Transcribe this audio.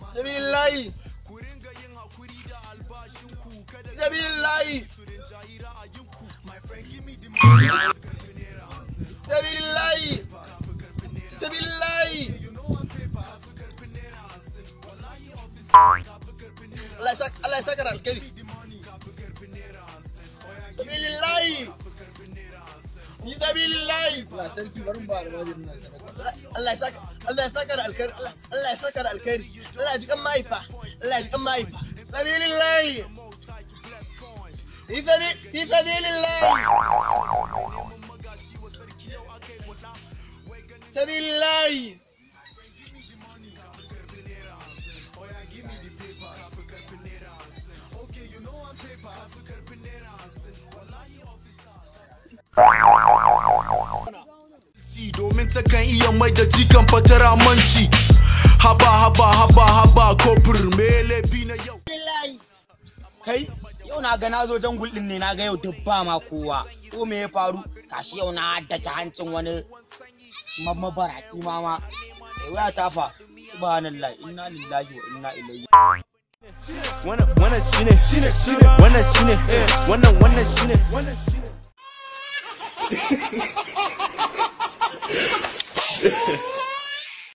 Sabilillahi. Sabilillahi. Sabilillahi. Sabilillahi. Allah ya saka alkhairi. Sabilillahi. Ni sabilillahi. Allah sarki barin ba alwajin nan sadaka. Allah ya saka alkhairi. Allah ya saka alkhairi. Allah ya ji kan mahaifa. Allah ya ji kan mahaifa. Sabilillahi. Fi sabilillahi. Sabilillahi. Domin ta kan iya mai da jikan fatara manci. Haba kofur melebi na yau. Kai yau na ga nazo jangul din ne, na ga yau dubba ma kowa. Ko me ya faru? Kashi yau na dake hancin wani mabarati mama. Waya ta fa. Subhanallah, inna lillahi wa inna ilaihi. Wannan shine.